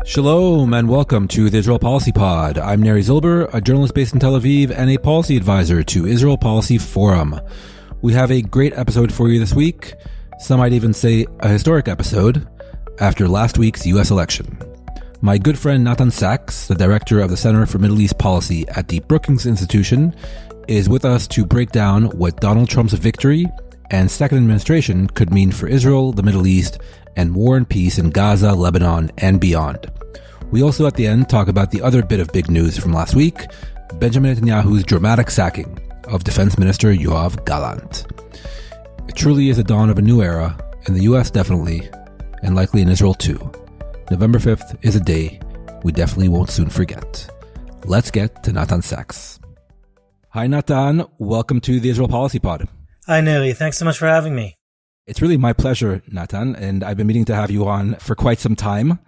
Shalom and welcome to the Israel Policy Pod. I'm Neri Zilber, a journalist based in Tel Aviv and a policy advisor to Israel Policy Forum. We have a great episode for you this week. Some might even say a historic episode after last week's U.S. election. My good friend Natan Sachs, the director of the Center for Middle East Policy at the Brookings Institution, is with us to break down what Donald Trump's victory and second administration could mean for Israel, the Middle East, and war and peace in Gaza, Lebanon, and beyond. We also at the end talk about the other bit of big news from last week, Benjamin Netanyahu's dramatic sacking of Defense Minister Yoav Gallant. It truly is the dawn of a new era, in the US definitely, and likely in Israel too. November 5th is a day we definitely won't soon forget. Let's get to Natan Sachs. Hi Natan, welcome to the Israel Policy Pod. Hi Neri, thanks so much for having me. It's really my pleasure, Natan, and I've been meaning to have you on for quite some time.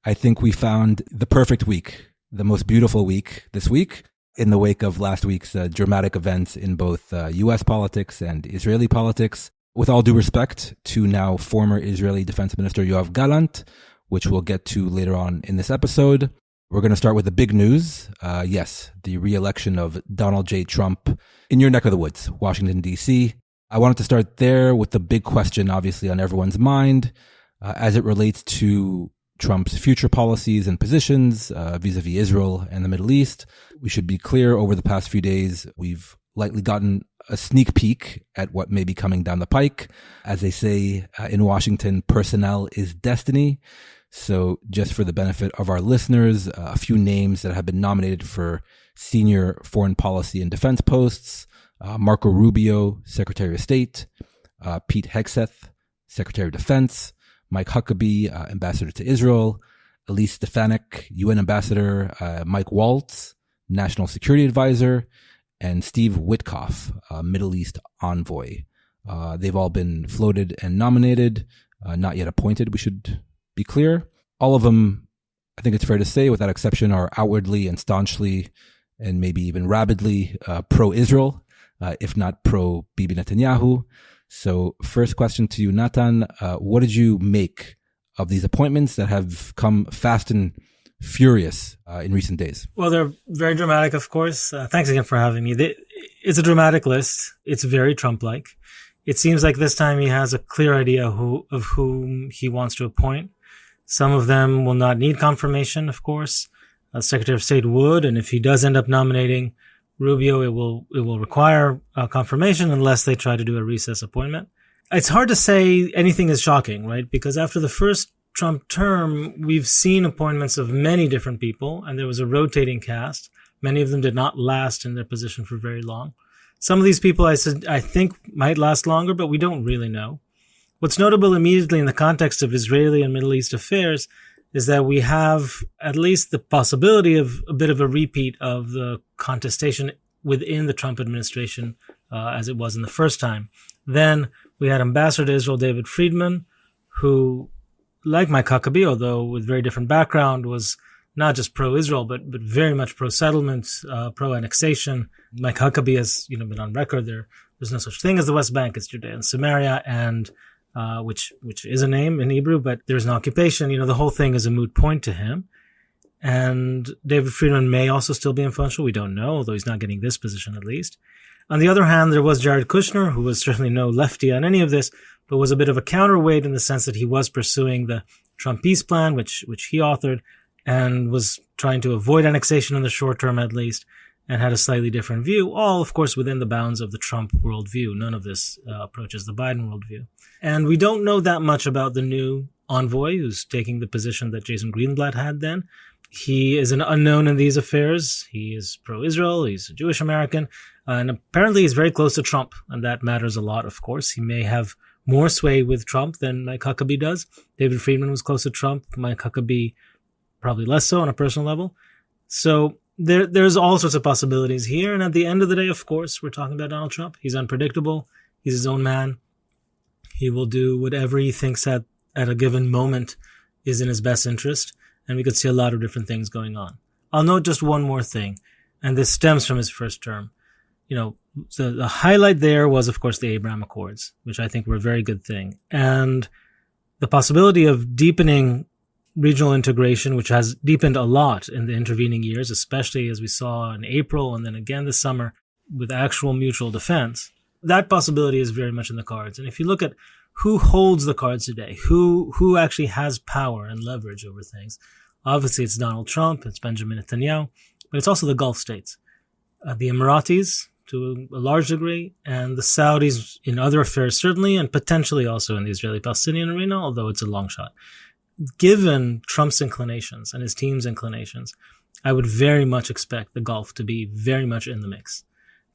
I think we found the perfect week, the most beautiful week this week, in the wake of last week's dramatic events in both U.S. politics and Israeli politics. With all due respect to now former Israeli Defense Minister Yoav Gallant, which we'll get to later on in this episode. We're going to start with the big news. Yes, the re-election of Donald J. Trump in your neck of the woods, Washington, D.C. I wanted to start there with the big question, obviously, on everyone's mind as it relates to Trump's future policies and positions vis-a-vis Israel and the Middle East. We should be clear, over the past few days, we've lightly gotten a sneak peek at what may be coming down the pike. As they say in Washington, personnel is destiny. So just for the benefit of our listeners, a few names that have been nominated for senior foreign policy and defense posts. Marco Rubio, Secretary of State, Pete Hegseth, Secretary of Defense, Mike Huckabee, Ambassador to Israel, Elise Stefanik, UN Ambassador, Mike Waltz, National Security Advisor, and Steve Witkoff, Middle East Envoy. They've all been floated and nominated, not yet appointed, we should be clear. All of them, I think it's fair to say, without exception, are outwardly and staunchly and maybe even rabidly pro-Israel. If not pro-Bibi Netanyahu. So first question to you, Natan, what did you make of these appointments that have come fast and furious in recent days? Well, they're very dramatic, of course. Thanks again for having me. It's a dramatic list. It's very Trump-like. It seems like this time he has a clear idea of whom he wants to appoint. Some of them will not need confirmation, of course. Secretary of State would, and if he does end up nominating Rubio, it will require confirmation unless they try to do a recess appointment. It's hard to say anything is shocking, right? Because after the first Trump term, we've seen appointments of many different people, and there was a rotating cast. Many of them did not last in their position for very long. Some of these people I think might last longer, but we don't really know. What's notable immediately in the context of Israeli and Middle East affairs is that we have at least the possibility of a bit of a repeat of the contestation within the Trump administration as it was in the first time. Then we had Ambassador to Israel David Friedman, who, like Mike Huckabee, although with very different background, was not just pro-Israel, but very much pro-settlement, pro-annexation. Mike Huckabee has been on record. There's no such thing as the West Bank. It's Judea and Samaria, and which is a name in Hebrew, but there's an occupation. The whole thing is a moot point to him. And David Friedman may also still be influential. We don't know, although he's not getting this position at least. On the other hand, there was Jared Kushner, who was certainly no lefty on any of this, but was a bit of a counterweight in the sense that he was pursuing the Trump peace plan, which he authored, and was trying to avoid annexation in the short term at least, and had a slightly different view, all, of course, within the bounds of the Trump worldview. None of this approaches the Biden worldview. And we don't know that much about the new envoy who's taking the position that Jason Greenblatt had then. He is an unknown in these affairs. He is pro-Israel. He's a Jewish American. And apparently he's very close to Trump, and that matters a lot, of course. He may have more sway with Trump than Mike Huckabee does. David Friedman was close to Trump. Mike Huckabee probably less so on a personal level. So there's all sorts of possibilities here. And at the end of the day, of course, we're talking about Donald Trump. He's unpredictable. He's his own man. He will do whatever he thinks at a given moment is in his best interest. And we could see a lot of different things going on. I'll note just one more thing, and this stems from his first term. The highlight there was, of course, the Abraham Accords, which I think were a very good thing. And the possibility of deepening regional integration, which has deepened a lot in the intervening years, especially as we saw in April and then again this summer with actual mutual defense, that possibility is very much in the cards. And if you look at who holds the cards today, who actually has power and leverage over things, obviously it's Donald Trump, it's Benjamin Netanyahu, but it's also the Gulf states, the Emiratis to a large degree, and the Saudis in other affairs certainly, and potentially also in the Israeli-Palestinian arena, although it's a long shot. Given Trump's inclinations and his team's inclinations, I would very much expect the Gulf to be very much in the mix.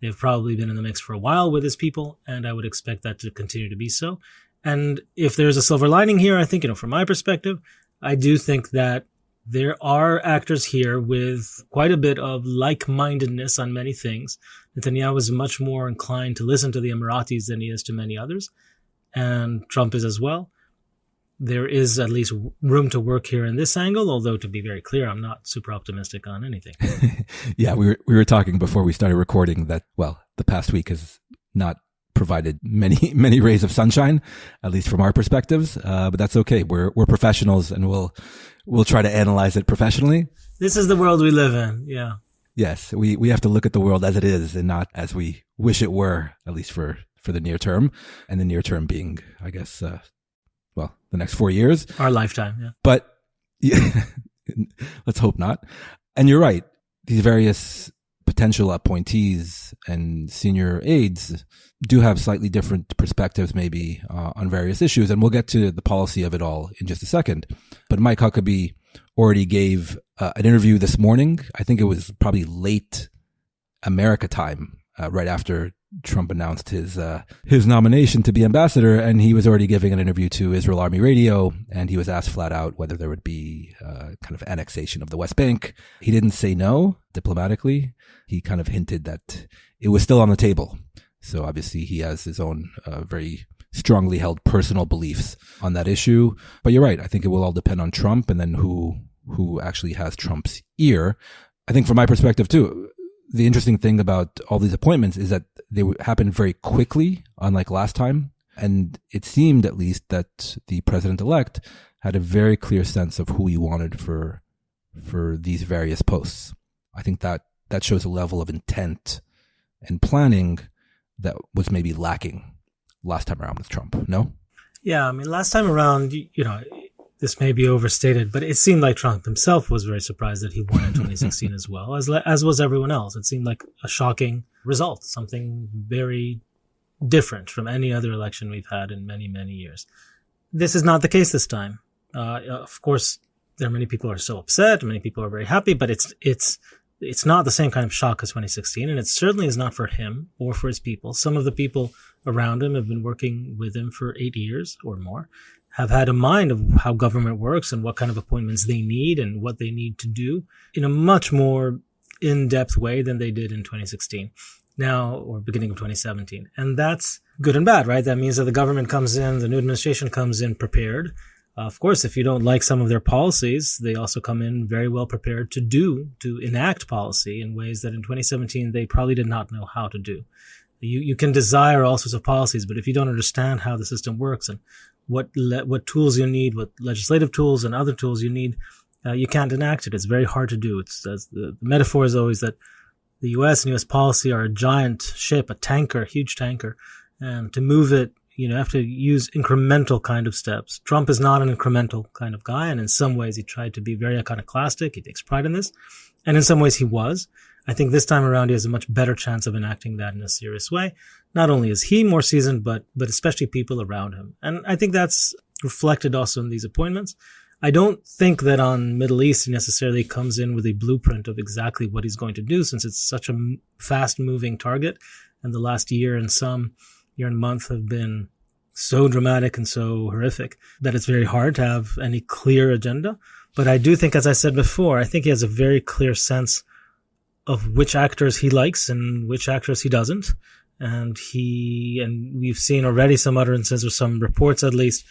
They've probably been in the mix for a while with his people, and I would expect that to continue to be so. And if there's a silver lining here, I think, from my perspective, I do think that there are actors here with quite a bit of like-mindedness on many things. Netanyahu is much more inclined to listen to the Emiratis than he is to many others, and Trump is as well. There is at least room to work here in this angle, although to be very clear, I'm not super optimistic on anything. Yeah, we were talking before we started recording that, well, the past week has not provided many rays of sunshine, at least from our perspectives. But that's okay. We're professionals, and we'll try to analyze it professionally. This is the world we live in. Yeah. Yes, we have to look at the world as it is and not as we wish it were, at least for the near term, and the near term being, I guess, the next 4 years. Our lifetime, yeah. But yeah, let's hope not. And you're right. These various potential appointees and senior aides do have slightly different perspectives maybe on various issues. And we'll get to the policy of it all in just a second. But Mike Huckabee already gave an interview this morning. I think it was probably late America time, right after Trump announced his nomination to be ambassador, and he was already giving an interview to Israel Army Radio, and he was asked flat out whether there would be kind of annexation of the West Bank. He didn't say no diplomatically. He kind of hinted that it was still on the table. So obviously he has his own very strongly held personal beliefs on that issue. But you're right. I think it will all depend on Trump and then who actually has Trump's ear. I think from my perspective too, the interesting thing about all these appointments is that they happened very quickly, unlike last time. And it seemed at least that the president-elect had a very clear sense of who he wanted for these various posts. I think that shows a level of intent and planning that was maybe lacking last time around with Trump. No? Yeah, I mean, last time around, this may be overstated, but it seemed like Trump himself was very surprised that he won in 2016 as well, as was everyone else. It seemed like a shocking result, something very different from any other election we've had in many, many years. This is not the case this time. Of course, there are many people who are still upset, many people are very happy, but it's not the same kind of shock as 2016, and it certainly is not for him or for his people. Some of the people around him have been working with him for 8 years or more, have had a mind of how government works and what kind of appointments they need and what they need to do in a much more in-depth way than they did in 2016 now, or beginning of 2017. And that's good and bad, right? That means that the government comes in, the new administration comes in prepared. Of course, if you don't like some of their policies, they also come in very well prepared to enact policy in ways that in 2017 they probably did not know how to do. You can desire all sorts of policies, but if you don't understand how the system works and what tools you need, what legislative tools and other tools you need, you can't enact it. It's very hard to do. The metaphor is always that the U.S. and U.S. policy are a giant ship, a tanker, huge tanker, and to move it, you have to use incremental kind of steps. Trump is not an incremental kind of guy, and in some ways he tried to be very iconoclastic. He takes pride in this, and in some ways he was. I think this time around he has a much better chance of enacting that in a serious way. Not only is he more seasoned, but especially people around him. And I think that's reflected also in these appointments. I don't think that on Middle East he necessarily comes in with a blueprint of exactly what he's going to do, since it's such a fast-moving target, and the last year and month have been so dramatic and so horrific that it's very hard to have any clear agenda. But I do think, as I said before, I think he has a very clear sense of which actors he likes and which actors he doesn't. And we've seen already some utterances or some reports at least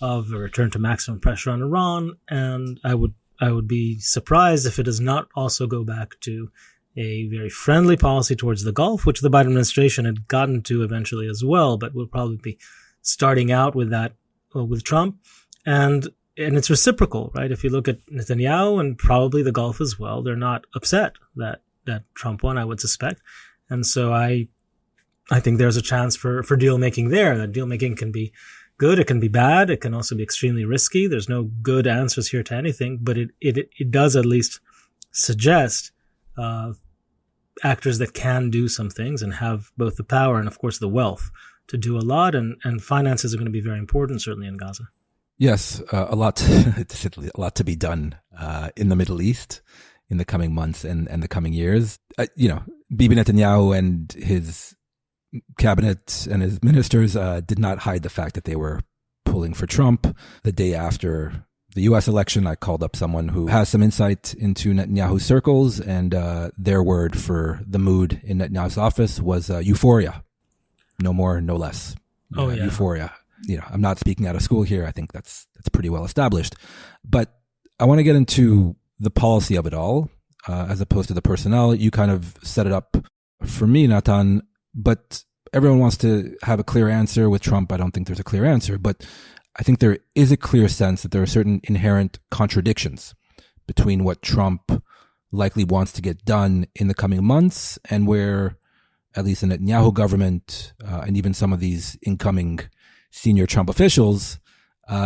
of a return to maximum pressure on Iran. And I would be surprised if it does not also go back to a very friendly policy towards the Gulf, which the Biden administration had gotten to eventually as well, but will probably be starting out with that with Trump. And and it's reciprocal, right? If you look at Netanyahu and probably the Gulf as well, they're not upset that Trump won, I would suspect. And so I think there's a chance for deal making there. That deal making can be good, it can be bad, it can also be extremely risky. There's no good answers here to anything, but it does at least suggest actors that can do some things and have both the power and, of course, the wealth to do a lot. And finances are going to be very important, certainly in Gaza. Yes, a lot to be done in the Middle East in the coming months and the coming years. Bibi Netanyahu and his cabinet and his ministers did not hide the fact that they were pulling for Trump. The day after the U.S. election, I called up someone who has some insight into Netanyahu circles, and their word for the mood in Netanyahu's office was euphoria. No more, no less. Euphoria. I'm not speaking out of school here. I think that's pretty well established. But I want to get into the policy of it all, as opposed to the personnel. You kind of set it up for me, Natan, but everyone wants to have a clear answer. With Trump, I don't think there's a clear answer, but I think there is a clear sense that there are certain inherent contradictions between what Trump likely wants to get done in the coming months and where at least the Netanyahu government and even some of these incoming senior Trump officials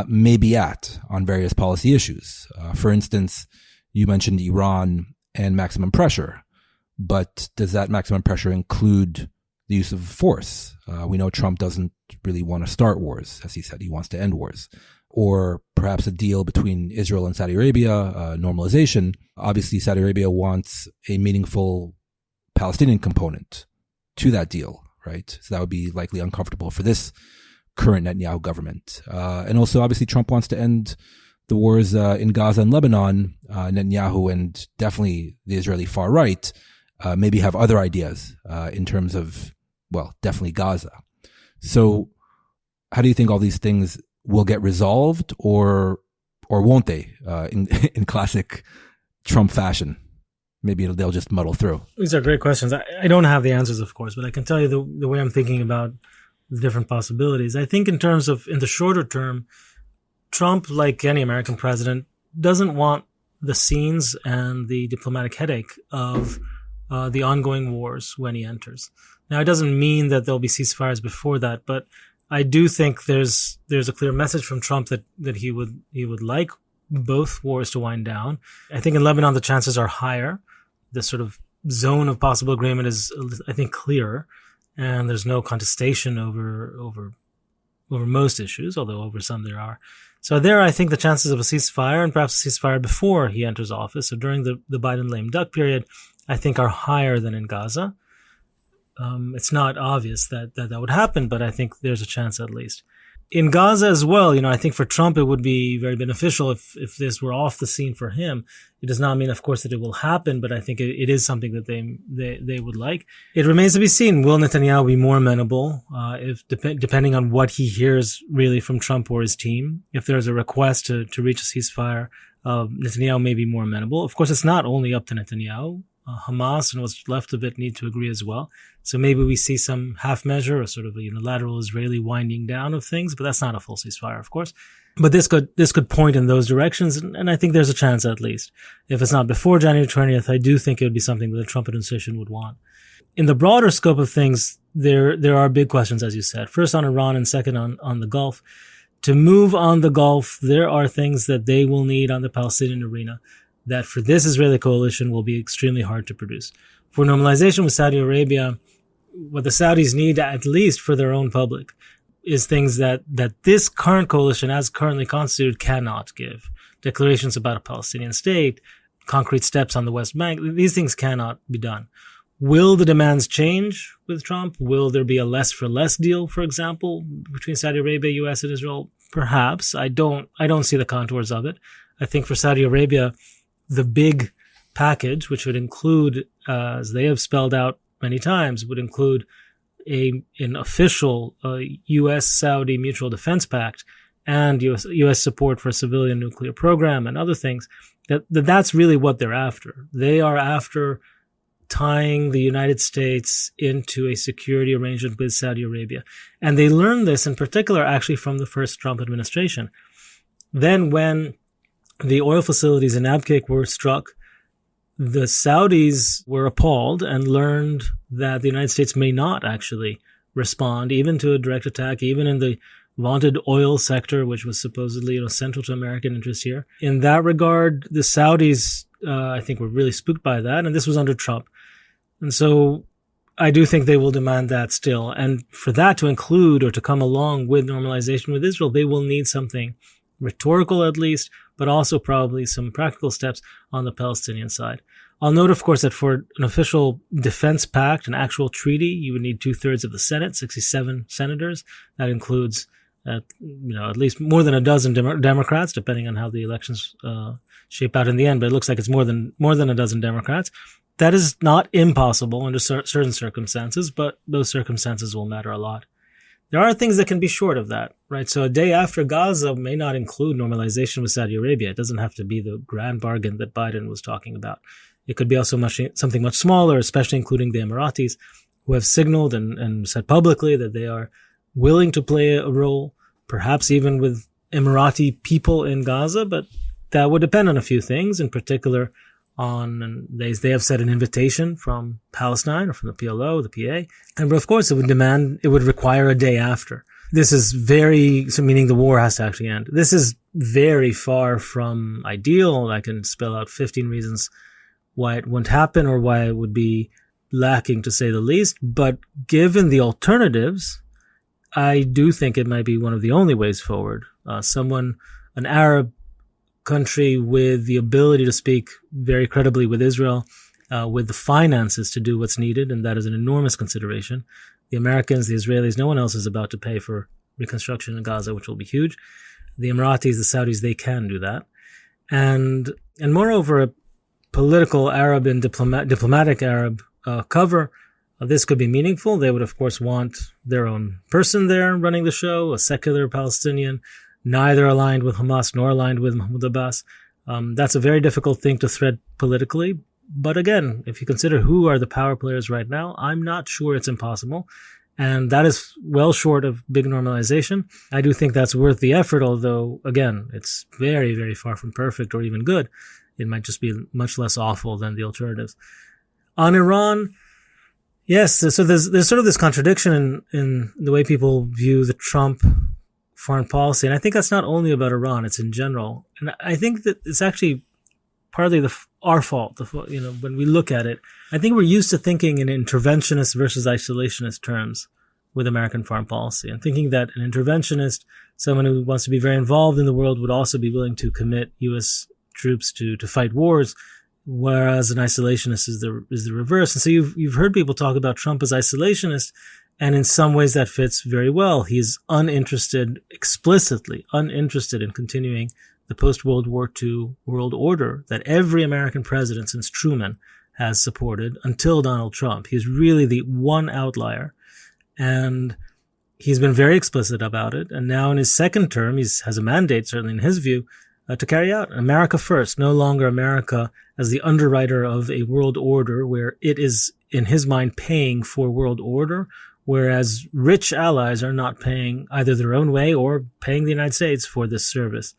may be at on various policy issues. For instance, you mentioned Iran and maximum pressure, but does that maximum pressure include the use of force? We know Trump doesn't really want to start wars. As he said, he wants to end wars. Or perhaps a deal between Israel and Saudi Arabia, normalization. Obviously, Saudi Arabia wants a meaningful Palestinian component to that deal, right? So that would be likely uncomfortable for this current Netanyahu government. And also, obviously, Trump wants to end the wars in Gaza and Lebanon. Netanyahu and definitely the Israeli far right maybe have other ideas in terms of, well, definitely Gaza. So how do you think all these things will get resolved, or won't they, in classic Trump fashion? Maybe they'll just muddle through. These are great questions. I don't have the answers, of course, but I can tell you the way I'm thinking about the different possibilities. I think in terms of, in the shorter term, Trump, like any American president, doesn't want the scenes and the diplomatic headache of the ongoing wars when he enters. Now, it doesn't mean that there'll be ceasefires before that, but I do think there's a clear message from Trump that he would like both wars to wind down. I think in Lebanon the chances are higher. The sort of zone of possible agreement is, I think, clearer, and there's no contestation over most issues, although over some there are. So there, I think the chances of a ceasefire, and perhaps a ceasefire before he enters office, so during the Biden lame duck period, I think are higher than in Gaza. It's not obvious that would happen, but I think there's a chance at least. In Gaza as well, I think for Trump it would be very beneficial if this were off the scene for him. It does not mean, of course, that it will happen, but I think it is something that they would like. It remains to be seen. Will Netanyahu be more amenable, depending on what he hears really from Trump or his team? If there's a request to reach a ceasefire, Netanyahu may be more amenable. Of course, it's not only up to Netanyahu. Hamas and what's left of it need to agree as well. So maybe we see some half measure or sort of a unilateral Israeli winding down of things, but that's not a full ceasefire, of course. But this could point in those directions, and I think there's a chance at least. If it's not before January 20th, I do think it would be something that the Trump administration would want. In the broader scope of things, there are big questions, as you said. First on Iran and second on the Gulf. To move on the Gulf, there are things that they will need on the Palestinian arena that for this Israeli coalition will be extremely hard to produce. For normalization with Saudi Arabia, what the Saudis need, at least for their own public, is things that this current coalition, as currently constituted, cannot give. Declarations about a Palestinian state, concrete steps on the West Bank, these things cannot be done. Will the demands change with Trump? Will there be a less for less deal, for example, between Saudi Arabia, US, and Israel? Perhaps. I don't see the contours of it. I think for Saudi Arabia, the big package, which would include, as they have spelled out many times, would include an official U.S.-Saudi mutual defense pact and U.S. support for a civilian nuclear program and other things. That's really what they're after. They are after tying the United States into a security arrangement with Saudi Arabia. And they learned this in particular actually from the first Trump administration. Then when the oil facilities in Abqaiq were struck, the Saudis were appalled and learned that the United States may not actually respond even to a direct attack, even in the vaunted oil sector, which was supposedly central to American interest here. In that regard, the Saudis, I think, were really spooked by that, and this was under Trump. And so I do think they will demand that still. And for that to include or to come along with normalization with Israel, they will need something rhetorical at least, but also probably some practical steps on the Palestinian side. I'll note, of course, that for an official defense pact, an actual treaty, you would need 2/3 of the Senate, 67 senators. That includes, at least more than a dozen Democrats, depending on how the elections shape out in the end. But it looks like it's more than a dozen Democrats. That is not impossible under certain circumstances, but those circumstances will matter a lot. There are things that can be short of that, right? So a day after Gaza may not include normalization with Saudi Arabia. It doesn't have to be the grand bargain that Biden was talking about. It could be also something much smaller, especially including the Emiratis, who have signaled and said publicly that they are willing to play a role, perhaps even with Emirati people in Gaza, but that would depend on a few things, in particular on, they have said, an invitation from Palestine or from the PLO, the PA. And of course, it would require a day after. This is meaning the war has to actually end. This is very far from ideal. I can spell out 15 reasons why it wouldn't happen or why it would be lacking, to say the least. But given the alternatives, I do think it might be one of the only ways forward. An Arab country with the ability to speak very credibly with Israel, with the finances to do what's needed, and that is an enormous consideration. The Americans, the Israelis, no one else is about to pay for reconstruction in Gaza, which will be huge. The Emiratis, the Saudis, they can do that. And moreover, a political Arab and diplomatic Arab cover, this could be meaningful. They would, of course, want their own person there running the show, a secular Palestinian, neither aligned with Hamas nor aligned with Mahmoud Abbas. That's a very difficult thing to thread politically. But again, if you consider who are the power players right now, I'm not sure it's impossible. And that is well short of big normalization. I do think that's worth the effort, although, again, it's very, very far from perfect or even good. It might just be much less awful than the alternatives. On Iran, yes, so there's sort of this contradiction in the way people view the Trump foreign policy. And I think that's not only about Iran, it's in general. And I think that it's actually partly our fault, when we look at it. I think we're used to thinking in interventionist versus isolationist terms with American foreign policy, and thinking that an interventionist, someone who wants to be very involved in the world, would also be willing to commit U.S. troops to fight wars, whereas an isolationist is the reverse. And so you've heard people talk about Trump as isolationist, and in some ways that fits very well. He's explicitly uninterested in continuing the post-World War II world order that every American president since Truman has supported until Donald Trump. He's really the one outlier. And he's been very explicit about it. And now in his second term, he has a mandate, certainly in his view, to carry out America first, no longer America as the underwriter of a world order where it is, in his mind, paying for world order, whereas rich allies are not paying either their own way or paying the United States for this service.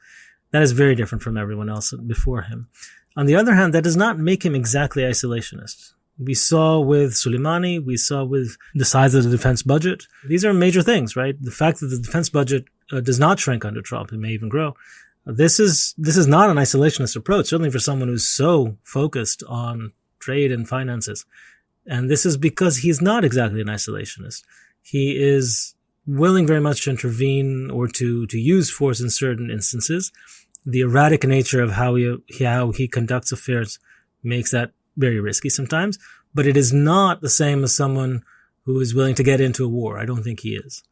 That is very different from everyone else before him. On the other hand, that does not make him exactly isolationist. We saw with Soleimani, we saw with the size of the defense budget. These are major things, right? The fact that the defense budget does not shrink under Trump, it may even grow. This is not an isolationist approach, certainly for someone who's so focused on trade and finances. And this is because he's not exactly an isolationist. He is willing very much to intervene or to use force in certain instances. The erratic nature of how he conducts affairs makes that very risky sometimes, but it is not the same as someone who is willing to get into a war. I don't think he is.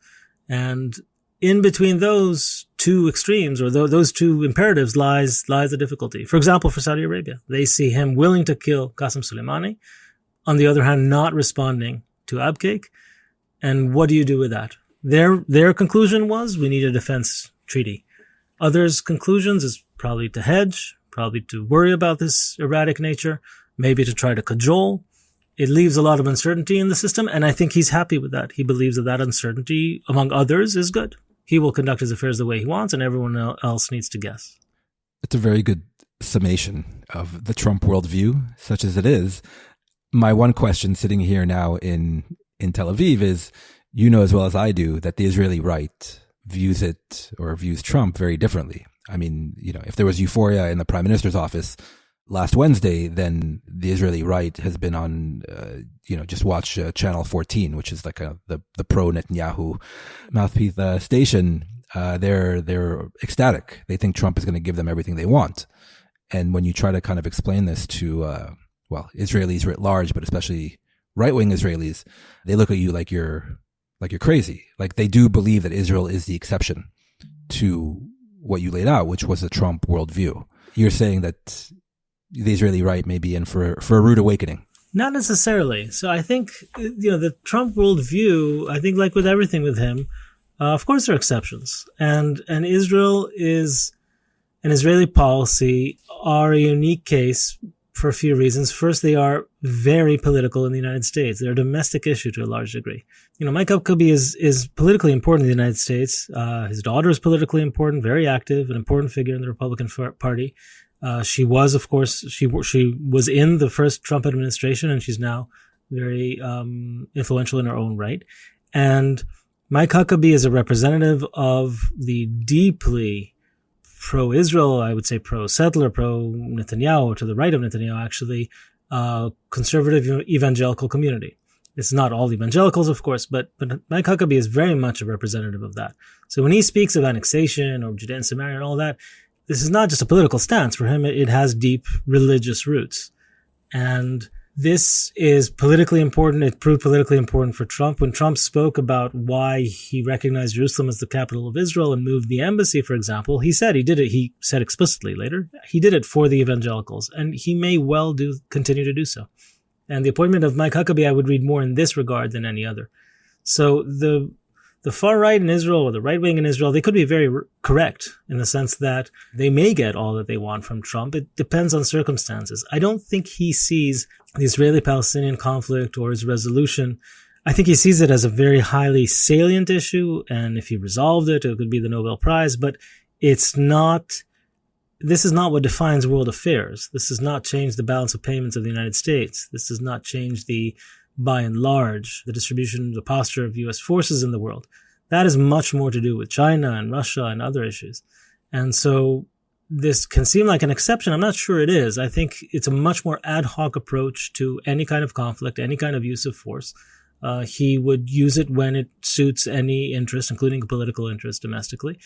And in between those two extremes, or those two imperatives, lies the difficulty. For example, for Saudi Arabia, they see him willing to kill Qasem Soleimani, on the other hand, not responding to Abqaiq. And what do you do with that? Their conclusion was, we need a defense treaty. Others' conclusions is probably to hedge, probably to worry about this erratic nature, maybe to try to cajole. It leaves a lot of uncertainty in the system, and I think he's happy with that. He believes that uncertainty, among others, is good. he will conduct his affairs the way he wants, and everyone else needs to guess. It's a very good summation of the Trump worldview, such as it is. My one question sitting here now in Tel Aviv is, you know as well as I do that the Israeli right views Trump very differently. I mean, if there was euphoria in the prime minister's office last Wednesday, then the Israeli right has been on, just watch Channel 14, which is like the pro-Netanyahu mouthpiece station. They're ecstatic. They think Trump is going to give them everything they want. And when you try to kind of explain this to, Israelis writ large, but especially right-wing Israelis, they look at you like you're crazy. Like they do believe that Israel is the exception to what you laid out, which was the Trump worldview. You're saying that the Israeli right may be in for a rude awakening. Not necessarily. So I think, the Trump worldview, I think like with everything with him, of course there are exceptions. And Israel is an Israeli policy are a unique case for a few reasons. First, they are very political in the United States. They're a domestic issue to a large degree. Mike Huckabee is politically important in the United States. His daughter is politically important, very active, an important figure in the Republican Party. She was, of course, she was in the first Trump administration, and she's now very influential in her own right. And Mike Huckabee is a representative of the deeply pro-Israel, I would say pro-settler, pro-Netanyahu, to the right of Netanyahu, actually, conservative evangelical community. It's not all evangelicals, of course, but Mike Huckabee is very much a representative of that. So when he speaks of annexation or Judea and Samaria and all that, this is not just a political stance. For him, it has deep religious roots. And this is politically important. It proved politically important for Trump. When Trump spoke about why he recognized Jerusalem as the capital of Israel and moved the embassy, for example, he said he did it. He said explicitly later, he did it for the evangelicals, and he may well continue to do so. And the appointment of Mike Huckabee, I would read more in this regard than any other. So the far right in Israel or the right wing in Israel, they could be very correct in the sense that they may get all that they want from Trump. It depends on circumstances. I don't think he sees the Israeli-Palestinian conflict or its resolution. I think he sees it as a very highly salient issue. And if he resolved it, it could be the Nobel Prize, but this is not what defines world affairs. This does not change the balance of payments of the United States. This does not change by and large, the distribution, the posture of U.S. forces in the world. That is much more to do with China and Russia and other issues. And so this can seem like an exception. I'm not sure it is. I think it's a much more ad hoc approach to any kind of conflict, any kind of use of force. He would use it when it suits any interest, including a political interest domestically.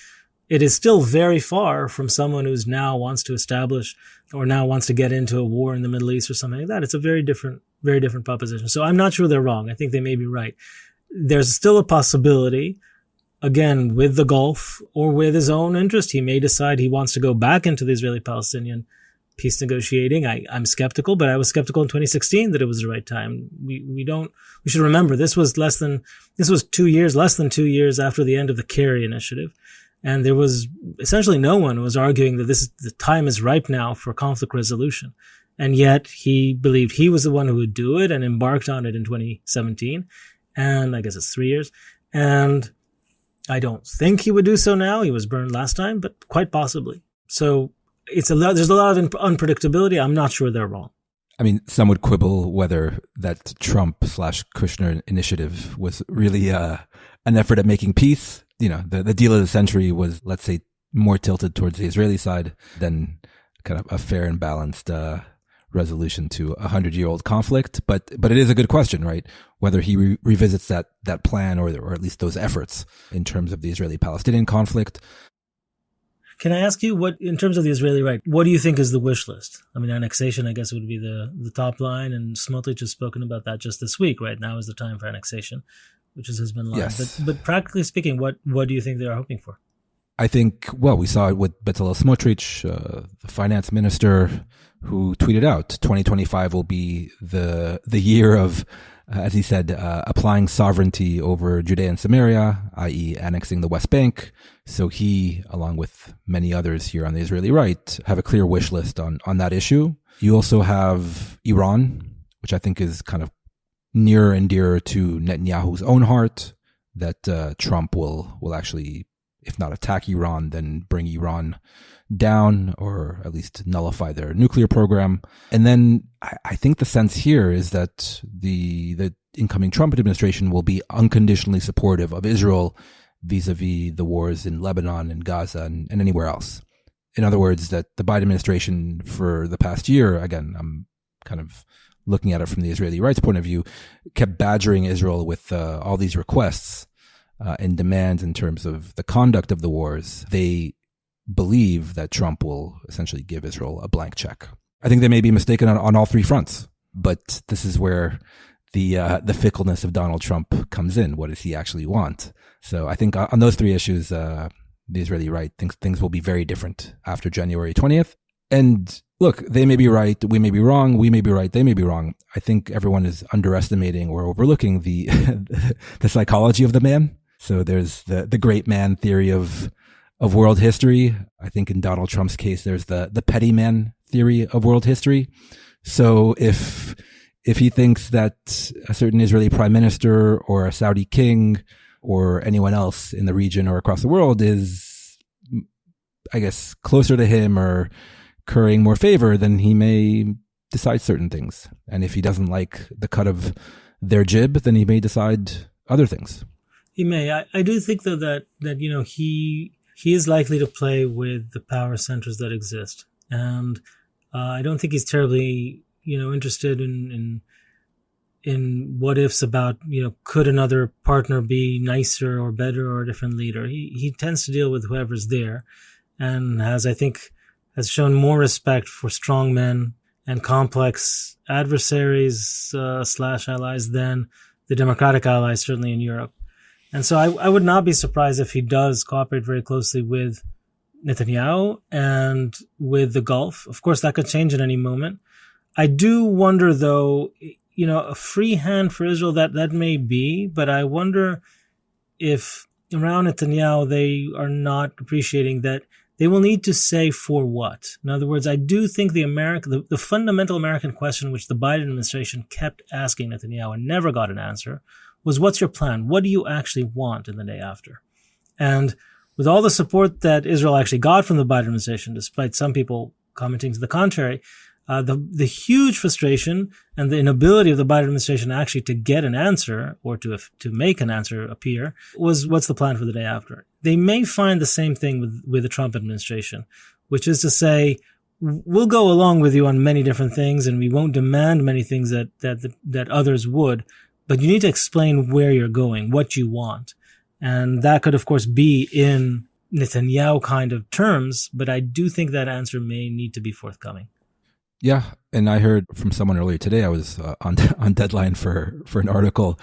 It is still very far from someone who's now wants to establish or now wants to get into a war in the Middle East or something like that. It's a very different proposition. So I'm not sure they're wrong. I think they may be right. There's still a possibility, again, with the Gulf or with his own interest, he may decide he wants to go back into the Israeli-Palestinian peace negotiating. I'm skeptical, but I was skeptical in 2016 that it was the right time. We should remember this was less than 2 years after the end of the Kerry initiative. And there was essentially no one who was arguing that the time is ripe now for conflict resolution. And yet he believed he was the one who would do it and embarked on it in 2017. And I guess it's 3 years. And I don't think he would do so now. He was burned last time, but quite possibly. So there's a lot of unpredictability. I'm not sure they're wrong. I mean, some would quibble whether that Trump/Kushner initiative was really an effort at making peace. The deal of the century was, let's say, more tilted towards the Israeli side than kind of a fair and balanced resolution to a 100-year-old conflict. But it is a good question, right? Whether he revisits that plan or at least those efforts in terms of the Israeli-Palestinian conflict. Can I ask you in terms of the Israeli right, what do you think is the wish list? I mean, annexation, I guess, would be the top line, and Smotrich has spoken about that just this week, right? Now is the time for annexation, which is his been line. Yes. But practically speaking, what do you think they are hoping for? I think, we saw it with Bezalel Smotrich, the finance minister, who tweeted out 2025 will be the year of, as he said, applying sovereignty over Judea and Samaria, i.e. annexing the West Bank. So he, along with many others here on the Israeli right, have a clear wish list on that issue. You also have Iran, which I think is kind of nearer and dearer to Netanyahu's own heart, that Trump will actually if not attack Iran, then bring Iran down or at least nullify their nuclear program. And then I think the sense here is that the incoming Trump administration will be unconditionally supportive of Israel vis-a-vis the wars in Lebanon and Gaza and anywhere else. In other words, that the Biden administration for the past year, again, I'm kind of looking at it from the Israeli rights point of view, kept badgering Israel with all these requests and demands in terms of the conduct of the wars. They believe that Trump will essentially give Israel a blank check. I think they may be mistaken on all three fronts, but this is where the fickleness of Donald Trump comes in. What does he actually want? So I think on those three issues, the Israeli right thinks things will be very different after January 20th. And look, they may be right, we may be wrong, we may be right, they may be wrong. I think everyone is underestimating or overlooking the the psychology of the man. So there's the great man theory of world history. I think in Donald Trump's case, there's the petty man theory of world history. So if he thinks that a certain Israeli prime minister or a Saudi king or anyone else in the region or across the world is, I guess, closer to him or currying more favor, then he may decide certain things. And if he doesn't like the cut of their jib, then he may decide other things. He may. I do think, though, that he is likely to play with the power centers that exist. And I don't think he's terribly, interested in what ifs about, could another partner be nicer or better or a different leader. He tends to deal with whoever's there and has shown more respect for strong men and complex adversaries / allies than the Democratic allies, certainly in Europe. And so I would not be surprised if he does cooperate very closely with Netanyahu and with the Gulf. Of course, that could change at any moment. I do wonder, though, a free hand for Israel, that may be, but I wonder if around Netanyahu they are not appreciating that they will need to say for what. In other words, I do think the fundamental American question which the Biden administration kept asking Netanyahu and never got an answer was, what's your plan? What do you actually want in the day after? And with all the support that Israel actually got from the Biden administration, despite some people commenting to the contrary, the huge frustration and the inability of the Biden administration actually to get an answer or to make an answer appear was, what's the plan for the day after? They may find the same thing with the Trump administration, which is to say, we'll go along with you on many different things and we won't demand many things that others would, but you need to explain where you're going, what you want. And that could, of course, be in Netanyahu kind of terms, but I do think that answer may need to be forthcoming. Yeah, and I heard from someone earlier today, I was on deadline for an article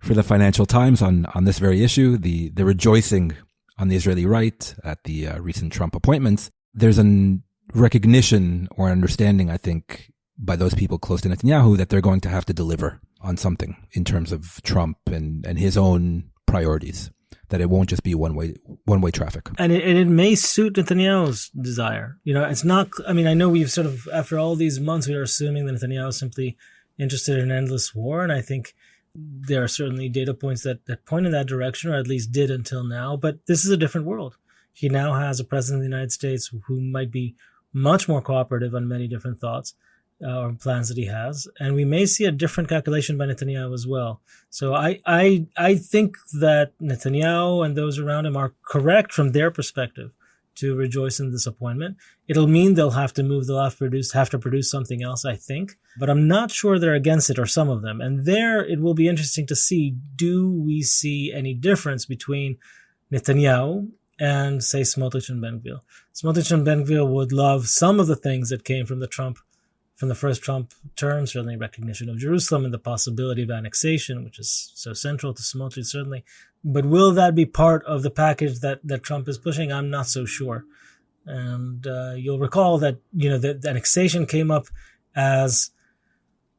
for the Financial Times on this very issue, the rejoicing on the Israeli right at the recent Trump appointments. There's a recognition or understanding, I think, by those people close to Netanyahu that they're going to have to deliver on something in terms of Trump and his own priorities, that it won't just be one-way traffic. And it may suit Netanyahu's desire. It's not, I know we've sort of, after all these months, we are assuming that Netanyahu is simply interested in endless war. And I think there are certainly data points that point in that direction, or at least did until now. But this is a different world. He now has a president of the United States who might be much more cooperative on many different thoughts or plans that he has. And we may see a different calculation by Netanyahu as well. So I think that Netanyahu and those around him are correct from their perspective to rejoice in this appointment. It'll mean they'll have to move, they'll have to produce something else, I think. But I'm not sure they're against it, or some of them. And there it will be interesting to see, do we see any difference between Netanyahu and, say, Smotrich and Ben-Gvir? Smotrich and Ben-Gvir would love some of the things that came from the first Trump term, certainly recognition of Jerusalem and the possibility of annexation, which is so central to Smotrich, certainly. But will that be part of the package that Trump is pushing? I'm not so sure. And you'll recall that, the annexation came up as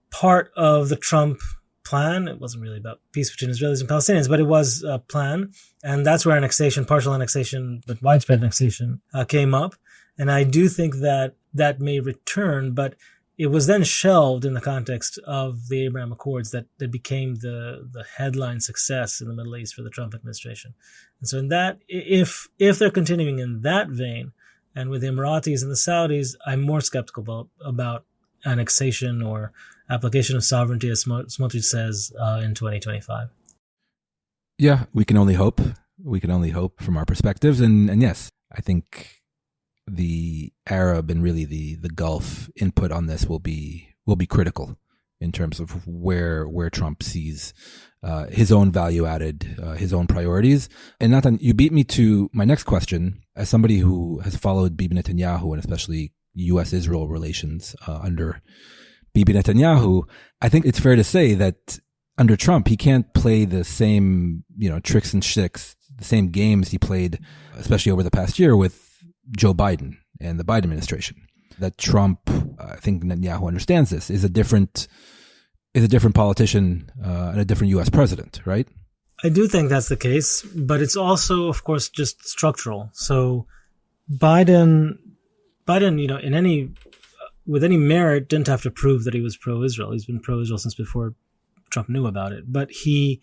part of the Trump plan. It wasn't really about peace between Israelis and Palestinians, but it was a plan. And that's where annexation, partial annexation, but widespread annexation came up. And I do think that may return, but It was then shelved in the context of the Abraham Accords that became the headline success in the Middle East for the Trump administration. And so in that, if they're continuing in that vein, and with the Emiratis and the Saudis, I'm more skeptical about annexation or application of sovereignty, as Smotrich says, in 2025. Yeah, we can only hope. We can only hope from our perspectives. And yes, I think the Arab and really the Gulf input on this will be critical in terms of where Trump sees his own value added, his own priorities. And Natan, you beat me to my next question. As somebody who has followed Bibi Netanyahu and especially U.S.-Israel relations under Bibi Netanyahu, I think it's fair to say that under Trump, he can't play the same, tricks and shticks, the same games he played, especially over the past year with Joe Biden and the Biden administration. That Trump, I think Netanyahu understands this, is a different politician and a different U.S. president, right? I do think that's the case, but it's also, of course, just structural. So Biden, with any merit, didn't have to prove that he was pro-Israel. He's been pro-Israel since before Trump knew about it. But he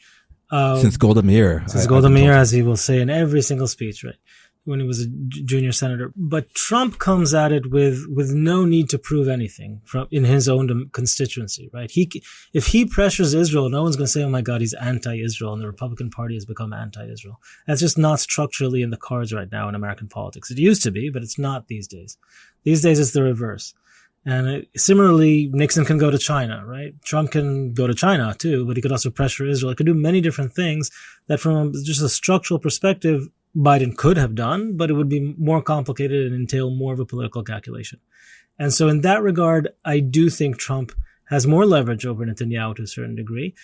since Golda Meir, as he will say in every single speech, right? When he was a junior senator. But Trump comes at it with no need to prove anything in his own constituency, right? If he pressures Israel, no one's going to say, oh my God, he's anti-Israel and the Republican Party has become anti-Israel. That's just not structurally in the cards right now in American politics. It used to be, but it's not these days. These days it's the reverse. And similarly, Nixon can go to China, right? Trump can go to China too, but he could also pressure Israel. He could do many different things that from just a structural perspective, Biden could have done, but it would be more complicated and entail more of a political calculation. And so in that regard, I do think Trump has more leverage over Netanyahu to a certain degree.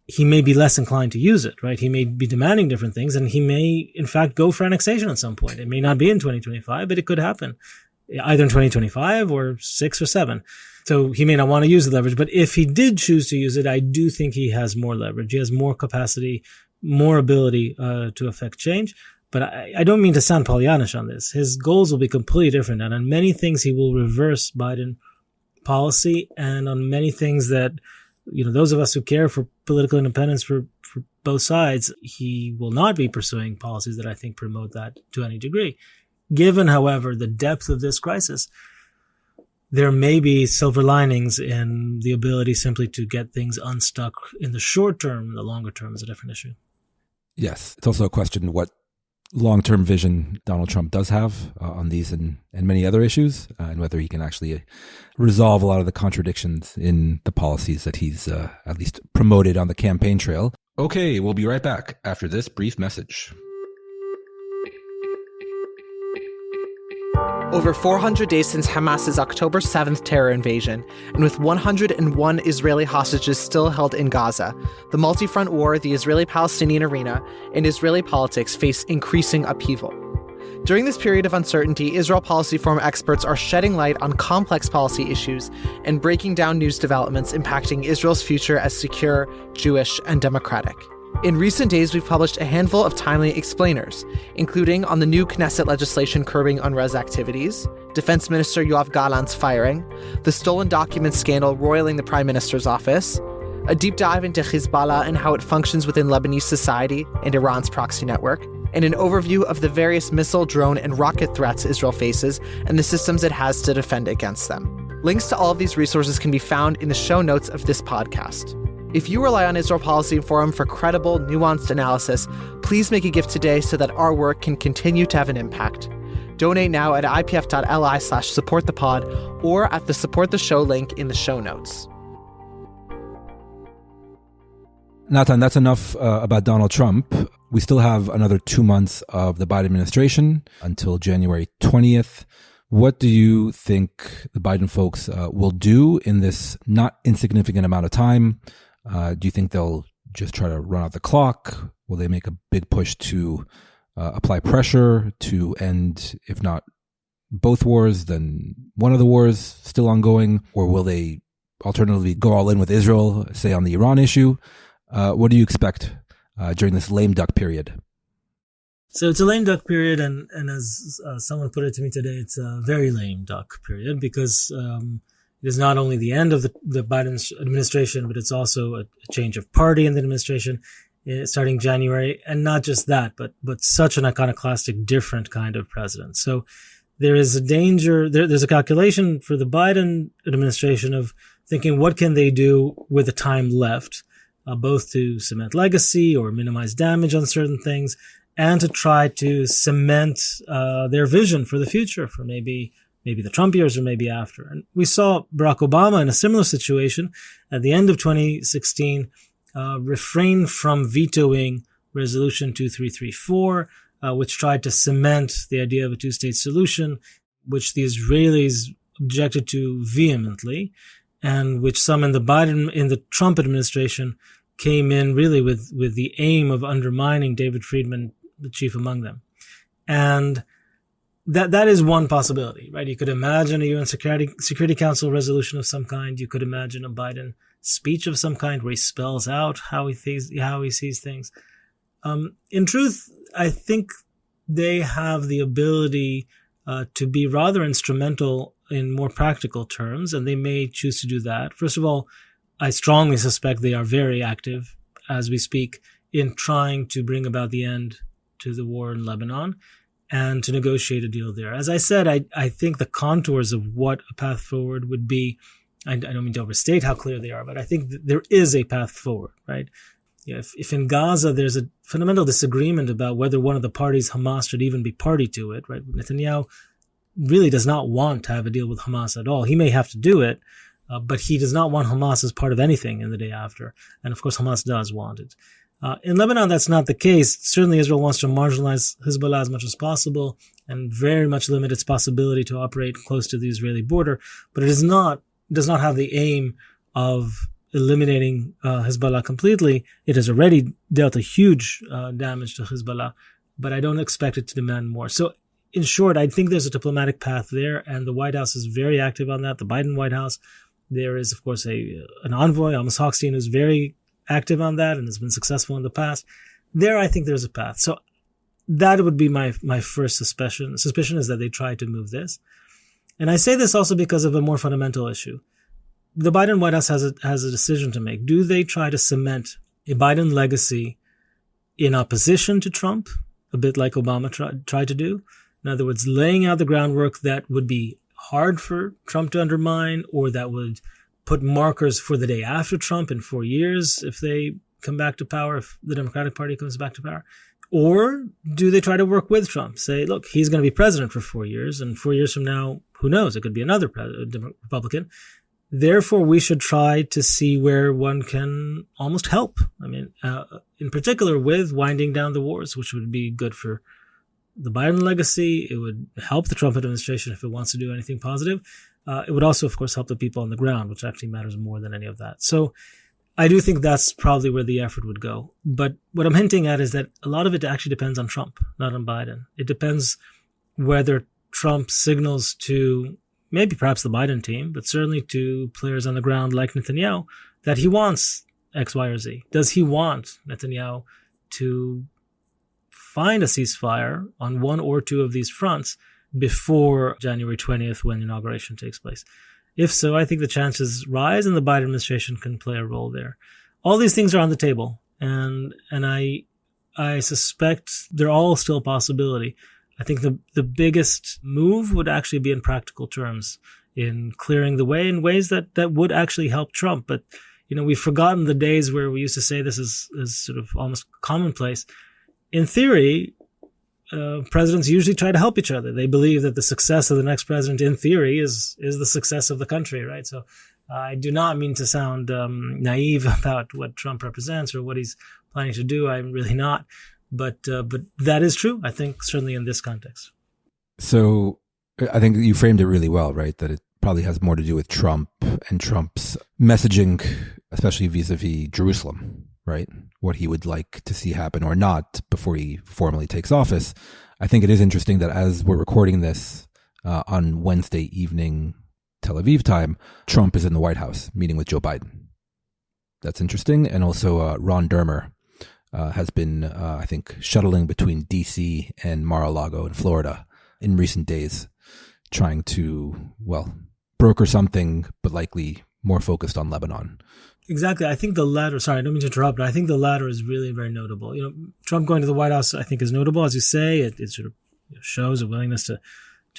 He may be less inclined to use it, right? He may be demanding different things, and he may, in fact, go for annexation at some point. It may not be in 2025, but it could happen either in 2025 or 6 or 7. So he may not want to use the leverage, but if he did choose to use it, I do think he has more leverage. He has more capacity, more ability to affect change. But I don't mean to sound Pollyannish on this. His goals will be completely different. And on many things, he will reverse Biden policy. And on many things that, those of us who care for political independence for both sides, he will not be pursuing policies that I think promote that to any degree. Given, however, the depth of this crisis, there may be silver linings in the ability simply to get things unstuck in the short term. The longer term is a different issue. Yes. It's also a question what long-term vision Donald Trump does have on these and many other issues, and whether he can actually resolve a lot of the contradictions in the policies that he's at least promoted on the campaign trail. Okay, we'll be right back after this brief message. Over 400 days since Hamas's October 7th terror invasion, and with 101 Israeli hostages still held in Gaza, the multi-front war, the Israeli-Palestinian arena, and Israeli politics face increasing upheaval. During this period of uncertainty, Israel Policy Forum experts are shedding light on complex policy issues and breaking down news developments impacting Israel's future as secure, Jewish, and democratic. In recent days, we've published a handful of timely explainers, including on the new Knesset legislation curbing UNRWA's activities, Defense Minister Yoav Gallant's firing, the stolen documents scandal roiling the Prime Minister's office, a deep dive into Hezbollah and how it functions within Lebanese society and Iran's proxy network, and an overview of the various missile, drone, and rocket threats Israel faces and the systems it has to defend against them. Links to all of these resources can be found in the show notes of this podcast. If you rely on Israel Policy Forum for credible, nuanced analysis, please make a gift today so that our work can continue to have an impact. Donate now at ipf.li/supportthepod or at the Support the Show link in the show notes. Natan, that's enough about Donald Trump. We still have another 2 months of the Biden administration until January 20th. What do you think the Biden folks will do in this not insignificant amount of time? Do you think they'll just try to run out the clock? Will they make a big push to apply pressure to end, if not both wars, then one of the wars still ongoing? Or will they alternatively go all in with Israel, say on the Iran issue? What do you expect during this lame duck period? So it's a lame duck period, and as someone put it to me today, it's a very lame duck period because It is not only the end of the Biden administration, but it's also a change of party in the administration starting January. And not just that, but such an iconoclastic, different kind of president. So there is a danger, there's a calculation for the Biden administration of thinking, what can they do with the time left, both to cement legacy or minimize damage on certain things, and to try to cement their vision for the future, for maybe the Trump years or maybe after. And we saw Barack Obama in a similar situation at the end of 2016 refrain from vetoing Resolution 2334, which tried to cement the idea of a two-state solution, which the Israelis objected to vehemently, and which some in the Trump administration came in really with the aim of undermining David Friedman, the chief among them. And that is one possibility, right? You could imagine a UN Security Council resolution of some kind. You could imagine a Biden speech of some kind where he spells out how he sees things. In truth, I think they have the ability to be rather instrumental in more practical terms, and they may choose to do that. First of all, I strongly suspect they are very active as we speak in trying to bring about the end to the war in Lebanon and to negotiate a deal there. As I said, I think the contours of what a path forward would be, I don't mean to overstate how clear they are, but I think that there is a path forward, right? If in Gaza there's a fundamental disagreement about whether one of the parties, Hamas, should even be party to it, right? Netanyahu really does not want to have a deal with Hamas at all. He may have to do it, but he does not want Hamas as part of anything in the day after. And of course, Hamas does want it. In Lebanon, that's not the case. Certainly, Israel wants to marginalize Hezbollah as much as possible and very much limit its possibility to operate close to the Israeli border. But it does not have the aim of eliminating Hezbollah completely. It has already dealt a huge damage to Hezbollah, but I don't expect it to demand more. So, in short, I think there's a diplomatic path there, and the White House is very active on that. The Biden White House. There is, of course, an envoy, Amos Hochstein, who's very active on that and has been successful in the past. There, I think there's a path. So that would be my first suspicion. Suspicion is that they try to move this. And I say this also because of a more fundamental issue. The Biden White House has a decision to make. Do they try to cement a Biden legacy in opposition to Trump, a bit like Obama tried to do? In other words, laying out the groundwork that would be hard for Trump to undermine, or that would put markers for the day after Trump in 4 years if they come back to power, if the Democratic Party comes back to power? Or do they try to work with Trump? Say, look, he's going to be president for 4 years, and 4 years from now, who knows? It could be another Republican. Therefore, we should try to see where one can almost help. I mean, in particular with winding down the wars, which would be good for the Biden legacy. It would help the Trump administration if it wants to do anything positive. It would also, of course, help the people on the ground, which actually matters more than any of that. So I do think that's probably where the effort would go. But what I'm hinting at is that a lot of it actually depends on Trump, not on Biden. It depends whether Trump signals to maybe perhaps the Biden team, but certainly to players on the ground like Netanyahu, that he wants X, Y, or Z. Does he want Netanyahu to find a ceasefire on one or two of these fronts before January 20th when inauguration takes place? If so, I think the chances rise and the Biden administration can play a role there. All these things are on the table, and I suspect they're all still a possibility. I think the biggest move would actually be in practical terms, in clearing the way in ways that would actually help Trump. But, we've forgotten the days where we used to say this is sort of almost commonplace. In theory, presidents usually try to help each other. They believe that the success of the next president, in theory, is the success of the country, right? So I do not mean to sound naive about what Trump represents or what he's planning to do. I'm really not. But that is true, I think, certainly in this context. So I think you framed it really well, right? That it probably has more to do with Trump and Trump's messaging, especially vis-a-vis Jerusalem, right? What he would like to see happen or not before he formally takes office. I think it is interesting that as we're recording this on Wednesday evening Tel Aviv time, Trump is in the White House meeting with Joe Biden. That's interesting. And also Ron Dermer has been, I think, shuttling between D.C. and Mar-a-Lago in Florida in recent days, trying to, broker something, but likely more focused on Lebanon. Exactly. I think the latter, sorry, I don't mean to interrupt, but I think the latter is really very notable. Trump going to the White House, I think, is notable. As you say, it sort of shows a willingness to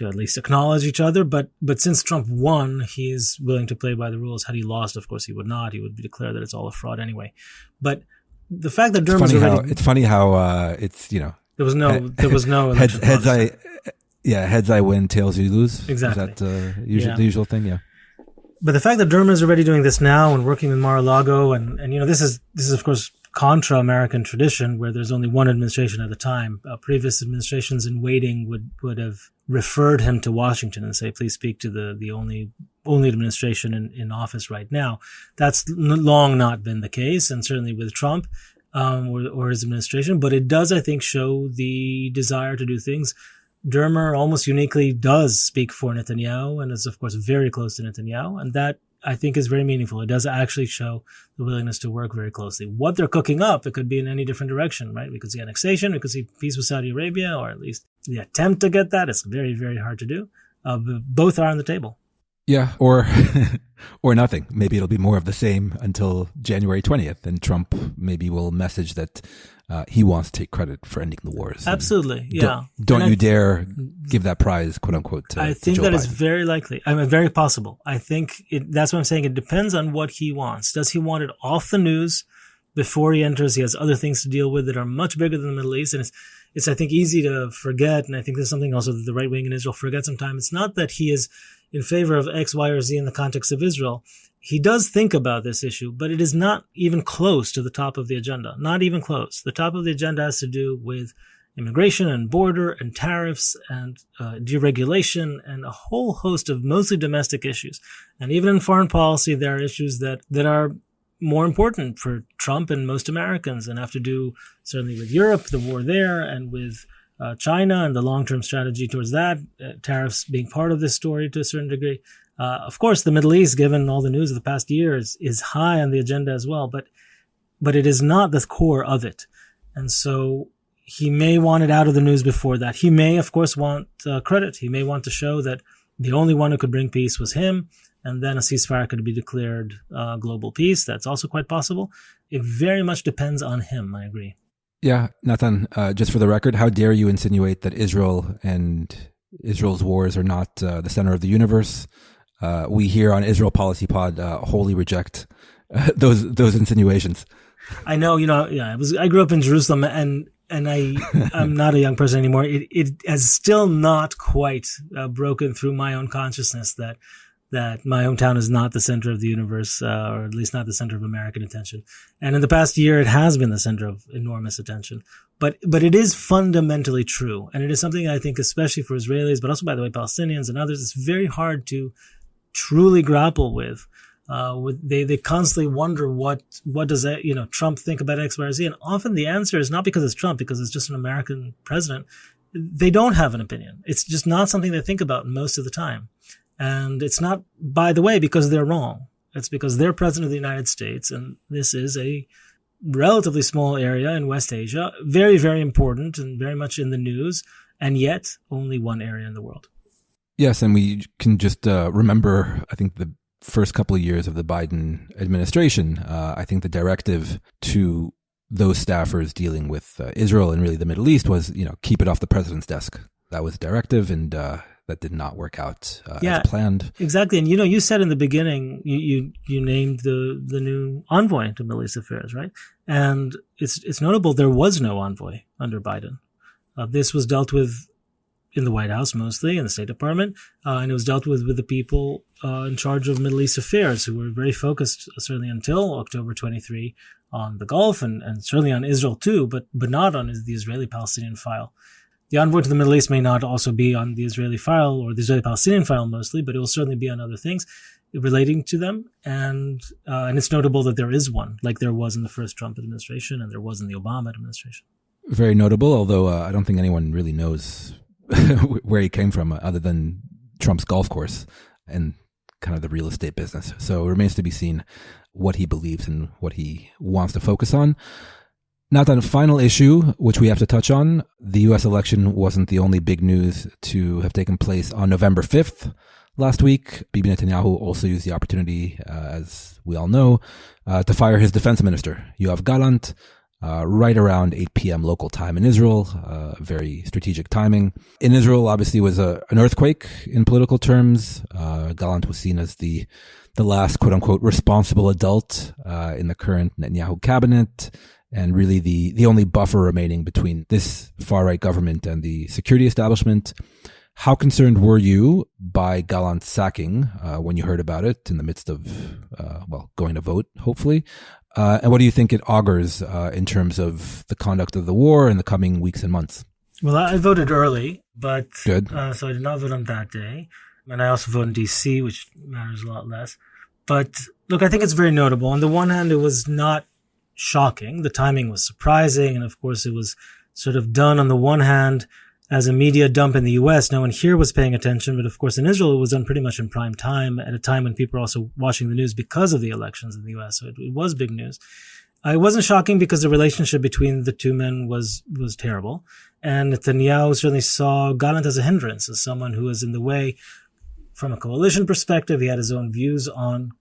at least acknowledge each other. But since Trump won, he is willing to play by the rules. Had he lost, of course, he would not. He would declare that it's all a fraud anyway. But the fact that Dermot's already... It's funny how it's, There was no election heads I win, tails you lose. Exactly. Is that the usual thing? Yeah. But the fact that Dermot is already doing this now and working with Mar-a-Lago and this is of course contra American tradition where there's only one administration at a time. Previous administrations in waiting would have referred him to Washington and say, please speak to the only administration in office right now. That's long not been the case, and certainly with Trump or his administration. But it does, I think, show the desire to do things. Dermer almost uniquely does speak for Netanyahu and is, of course, very close to Netanyahu. And that, I think, is very meaningful. It does actually show the willingness to work very closely. What they're cooking up, it could be in any different direction, right? We could see annexation. We could see peace with Saudi Arabia, or at least the attempt to get that. It's very, very hard to do. But both are on the table. Yeah, or nothing. Maybe it'll be more of the same until January 20th, and Trump maybe will message that he wants to take credit for ending the wars. Absolutely, yeah. Don't you dare give that prize, quote unquote, to I think Joe that Biden. is very likely. I mean, very possible. I think that's what I'm saying. It depends on what he wants. Does he want it off the news before he enters? He has other things to deal with that are much bigger than the Middle East, and it's I think, easy to forget, and I think there's something also that the right wing in Israel forgets sometimes. It's not that he is in favor of X, Y, or Z in the context of Israel. He does think about this issue, but it is not even close to the top of the agenda. Not even close. The top of the agenda has to do with immigration and border and tariffs and deregulation and a whole host of mostly domestic issues. And even in foreign policy, there are issues that are more important for Trump and most Americans and have to do certainly with Europe, the war there, and with China and the long-term strategy towards that, tariffs being part of this story to a certain degree. Of course, the Middle East, given all the news of the past years, is high on the agenda as well, but it is not the core of it. And so he may want it out of the news before that. He may, of course, want credit. He may want to show that the only one who could bring peace was him, and then a ceasefire could be declared global peace. That's also quite possible. It very much depends on him, I agree. Yeah, Natan, just for the record, how dare you insinuate that Israel and Israel's wars are not the center of the universe? We here on Israel Policy Pod wholly reject those insinuations. I know, I grew up in Jerusalem, and I'm not a young person anymore. It has still not quite broken through my own consciousness that my hometown is not the center of the universe, or at least not the center of American attention. And in the past year, it has been the center of enormous attention. But it is fundamentally true. And it is something I think, especially for Israelis, but also, by the way, Palestinians and others, it's very hard to truly grapple with. They constantly wonder what does that, Trump think about X, Y, or Z? And often the answer is not because it's Trump, because it's just an American president. They don't have an opinion. It's just not something they think about most of the time. And it's not, by the way, because they're wrong. It's because they're president of the United States, and this is a relatively small area in West Asia, very, very important and very much in the news, and yet only one area in the world. Yes, and we can just remember, I think, the first couple of years of the Biden administration. I think the directive to those staffers dealing with Israel and really the Middle East was, keep it off the president's desk. That was the directive, and that did not work out as planned. Exactly. And, you said in the beginning, you named the new envoy to Middle East affairs, right? And it's notable there was no envoy under Biden. This was dealt with in the White House mostly, in the State Department, and it was dealt with the people in charge of Middle East affairs who were very focused, certainly until October 23, on the Gulf and certainly on Israel too, but not on the Israeli-Palestinian file. The envoy to the Middle East may not also be on the Israeli file or the Israeli-Palestinian file mostly, but it will certainly be on other things relating to them. And it's notable that there is one, like there was in the first Trump administration and there was in the Obama administration. Very notable, although I don't think anyone really knows where he came from other than Trump's golf course and kind of the real estate business. So it remains to be seen what he believes and what he wants to focus on. Not on a final issue, which we have to touch on. The U.S. election wasn't the only big news to have taken place on November 5th. last week. Bibi Netanyahu also used the opportunity, as we all know, to fire his defense minister, Yoav Gallant, right around 8 p.m. local time in Israel. Very strategic timing. In Israel, obviously, was an earthquake in political terms. Gallant was seen as the last, quote unquote, responsible adult in the current Netanyahu cabinet, and really the only buffer remaining between this far-right government and the security establishment. How concerned were you by Gallant's sacking when you heard about it in the midst of, going to vote, hopefully? And what do you think it augurs in terms of the conduct of the war in the coming weeks and months? Well, I voted early, but Good. So I did not vote on that day. And I also voted in D.C., which matters a lot less. But look, I think it's very notable. On the one hand, it was not shocking. The timing was surprising. And of course, it was sort of done on the one hand as a media dump in the U.S. No one here was paying attention. But of course, in Israel, it was done pretty much in prime time at a time when people were also watching the news because of the elections in the U.S. So it was big news. It wasn't shocking because the relationship between the two men was terrible. And Netanyahu certainly saw Gallant as a hindrance, as someone who was in the way from a coalition perspective. He had his own views on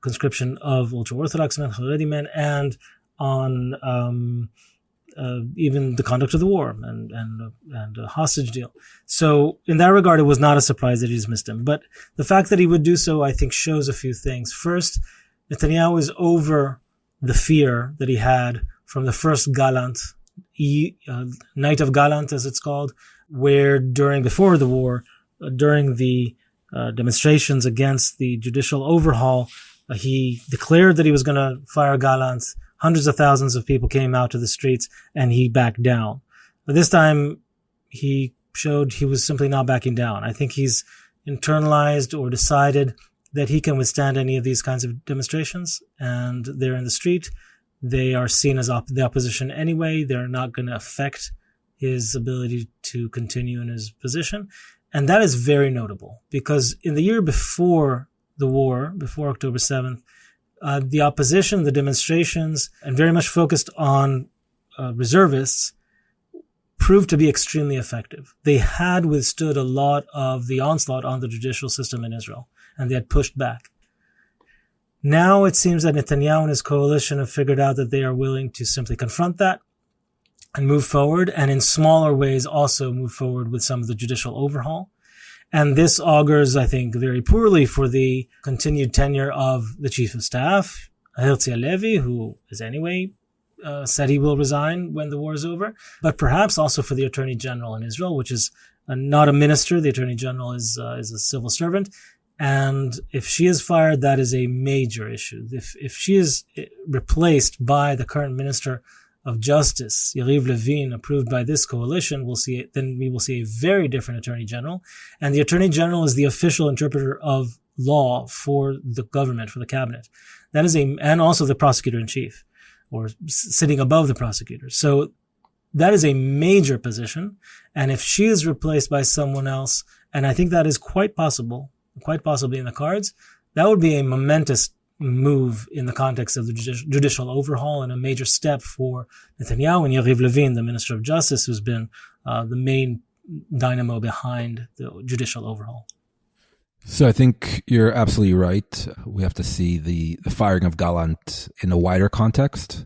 conscription of ultra-Orthodox men, Haredi men, and on even the conduct of the war and a hostage deal. So in that regard, it was not a surprise that he dismissed him. But the fact that he would do so, I think, shows a few things. First, Netanyahu is over the fear that he had from the first Gallant, Night of Gallant, as it's called, where before the war, during the demonstrations against the judicial overhaul, he declared that he was going to fire Gallant. Hundreds of thousands of people came out to the streets, and he backed down. But this time, he showed he was simply not backing down. I think he's internalized or decided that he can withstand any of these kinds of demonstrations, and they're in the street. They are seen as the opposition anyway. They're not going to affect his ability to continue in his position. And that is very notable because in the year before the war, before October 7th, the opposition, the demonstrations, and very much focused on reservists, proved to be extremely effective. They had withstood a lot of the onslaught on the judicial system in Israel, and they had pushed back. Now it seems that Netanyahu and his coalition have figured out that they are willing to simply confront that and move forward, and in smaller ways also move forward with some of the judicial overhaul. And this augurs, I think, very poorly for the continued tenure of the chief of staff, Herzi Halevi, who is anyway said he will resign when the war is over, but perhaps also for the attorney general in Israel, which is not a minister. The attorney general is a civil servant. And if she is fired, that is a major issue. If she is replaced by the current minister of Justice, Yariv Levin, approved by this coalition, we will see a very different attorney general. And the attorney general is the official interpreter of law for the government, for the cabinet. And also the prosecutor in chief, or sitting above the prosecutor. So that is a major position. And if she is replaced by someone else, and I think that is quite possibly in the cards, that would be a momentous move in the context of the judicial overhaul and a major step for Netanyahu and Yariv Levin, the Minister of Justice, who's been the main dynamo behind the judicial overhaul. So I think you're absolutely right. We have to see the firing of Gallant in a wider context.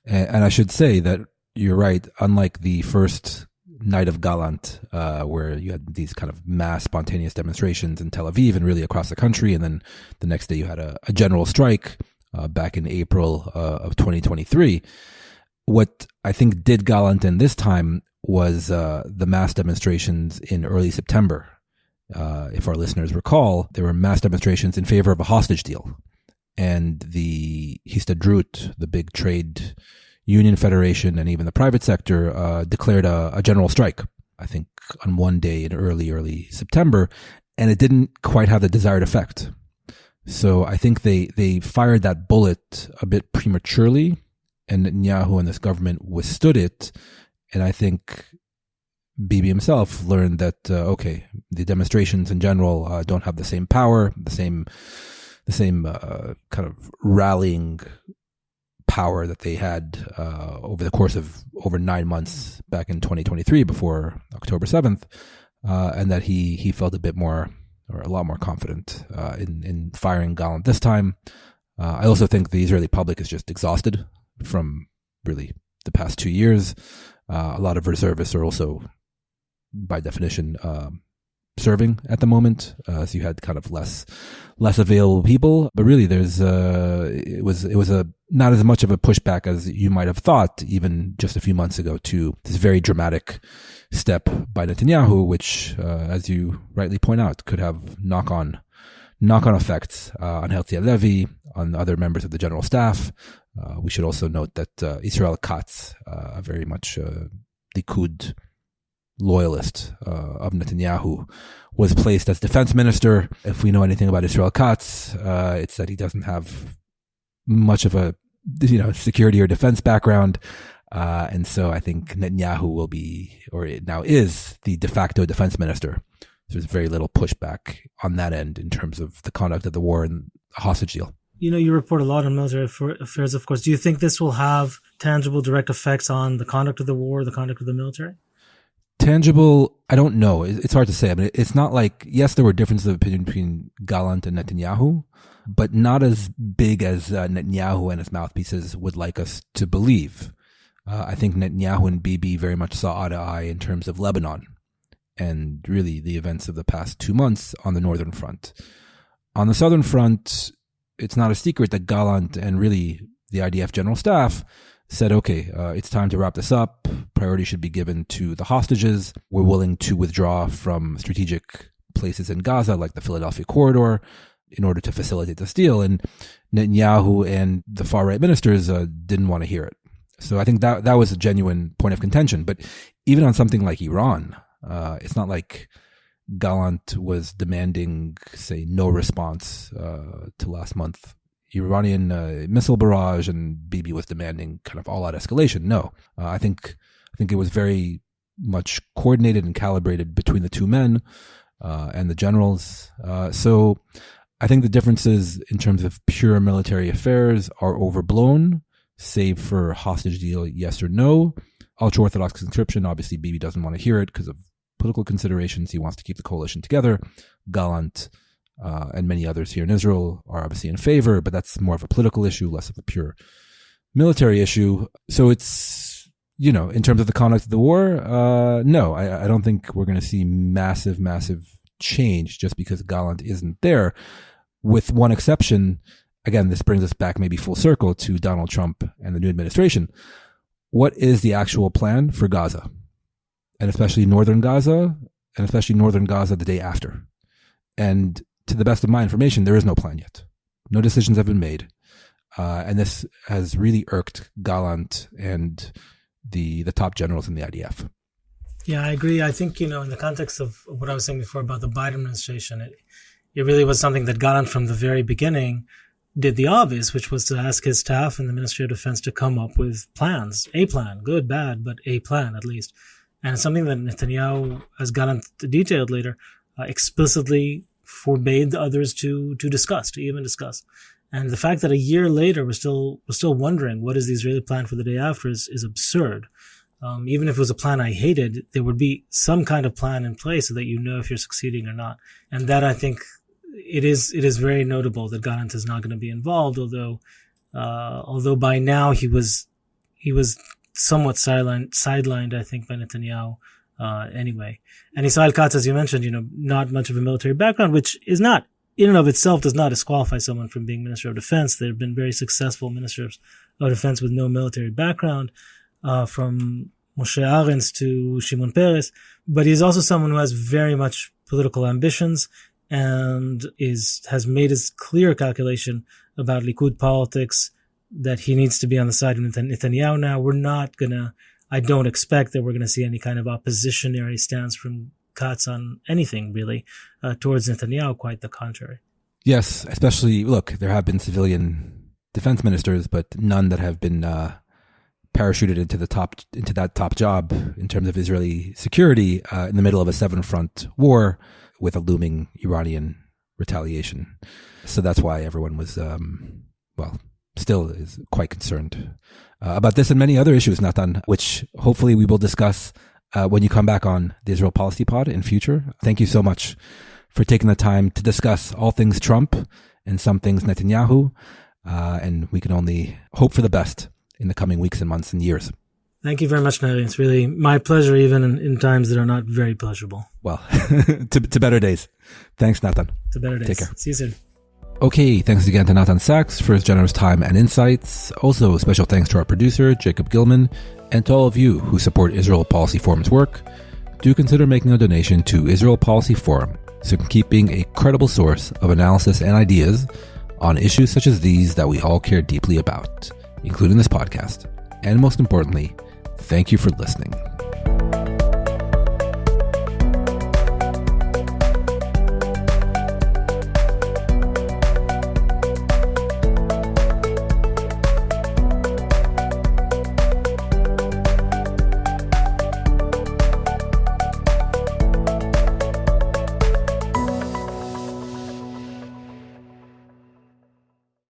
And I should say that you're right. Unlike the first Night of Gallant, where you had these kind of mass spontaneous demonstrations in Tel Aviv and really across the country, and then the next day you had a general strike back in April of 2023. What I think did Gallant in this time was the mass demonstrations in early September. If our listeners recall, there were mass demonstrations in favor of a hostage deal, and the Histadrut, the big trade union federation, and even the private sector declared a general strike, I think, on one day in early September, and it didn't quite have the desired effect. So I think they fired that bullet a bit prematurely, and Netanyahu and this government withstood it. And I think Bibi himself learned that, the demonstrations in general don't have the same power, the same kind of rallying power that they had over the course of over 9 months back in 2023 before October 7th, and that he felt a bit more or a lot more confident in firing Gallant this time. I also think the Israeli public is just exhausted from really the past 2 years. A lot of reservists are also, by definition, serving at the moment, so you had kind of less available people. But really, it was not as much of a pushback as you might have thought, even just a few months ago, to this very dramatic step by Netanyahu, which, as you rightly point out, could have knock-on effects on Herzl Levi, on other members of the general staff. We should also note that Israel Katz, a very much Likud loyalist of Netanyahu, was placed as defense minister. If we know anything about Israel Katz, it's that he doesn't have much of a security or defense background. And so I think Netanyahu will be, or it now is, the de facto defense minister. There's very little pushback on that end in terms of the conduct of the war and hostage deal. You report a lot on military affairs, of course. Do you think this will have tangible, direct effects on the conduct of the war, the conduct of the military? Tangible, I don't know. It's hard to say. I mean, it's not like, yes, there were differences of opinion between Gallant and Netanyahu, but not as big as Netanyahu and his mouthpieces would like us to believe. I think Netanyahu and Bibi very much saw eye to eye in terms of Lebanon and really the events of the past 2 months on the northern front. On the southern front, it's not a secret that Gallant and really the IDF general staff said, okay, it's time to wrap this up. Priority should be given to the hostages. We're willing to withdraw from strategic places in Gaza, like the Philadelphia corridor, in order to facilitate this deal. And Netanyahu and the far-right ministers didn't want to hear it. So I think that was a genuine point of contention. But even on something like Iran, it's not like Gallant was demanding, say, no response to last month Iranian missile barrage, and Bibi was demanding kind of all-out escalation. No, I think it was very much coordinated and calibrated between the two men and the generals. So I think the differences in terms of pure military affairs are overblown, save for hostage deal, yes or no. Ultra-Orthodox conscription, obviously Bibi doesn't want to hear it because of political considerations. He wants to keep the coalition together. Gallant and many others here in Israel are obviously in favor, but that's more of a political issue, less of a pure military issue. So it's, in terms of the conduct of the war, no, I don't think we're going to see massive change just because Gallant isn't there, with one exception. Again, this brings us back maybe full circle to Donald Trump and the new administration. What is the actual plan for Gaza? And especially northern Gaza, the day after. And to the best of my information, there is no plan yet. No decisions have been made. And this has really irked Gallant and the top generals in the IDF. Yeah, I agree. I think, in the context of what I was saying before about the Biden administration, it really was something that Gallant from the very beginning did the obvious, which was to ask his staff and the Ministry of Defense to come up with plans. A plan, good, bad, but a plan at least. And something that Netanyahu, as Gallant detailed later, explicitly forbade the others to even discuss. And the fact that a year later we're still wondering what is the Israeli plan for the day after is absurd. Even if it was a plan I hated, there would be some kind of plan in place so that if you're succeeding or not. And that, I think, it is very notable that Gallant is not going to be involved, although by now he was somewhat sidelined, I think, by Netanyahu anyway. And Israel Katz, as you mentioned, not much of a military background, which is not, in and of itself, does not disqualify someone from being Minister of Defense. There have been very successful ministers of defense with no military background, from Moshe Arens to Shimon Peres. But he's also someone who has very much political ambitions and has made his clear calculation about Likud politics, that he needs to be on the side of Netanyahu now. I don't expect that we're going to see any kind of oppositionary stance from Katz on anything, really, towards Netanyahu, quite the contrary. Yes, especially, look, there have been civilian defense ministers, but none that have been parachuted into that top job in terms of Israeli security in the middle of a 7-front war with a looming Iranian retaliation. So that's why everyone was, still is quite concerned about this and many other issues, Natan, which hopefully we will discuss when you come back on the Israel Policy Pod in future. Thank you so much for taking the time to discuss all things Trump and some things Netanyahu. And we can only hope for the best in the coming weeks and months and years. Thank you very much, Neri. It's really my pleasure, even in times that are not very pleasurable. Well, to better days. Thanks, Natan. To better days. Take care. See you soon. Okay, thanks again to Natan Sachs for his generous time and insights. Also, special thanks to our producer, Jacob Gilman, and to all of you who support Israel Policy Forum's work. Do consider making a donation to Israel Policy Forum so you can keep being a credible source of analysis and ideas on issues such as these that we all care deeply about, including this podcast. And most importantly, thank you for listening.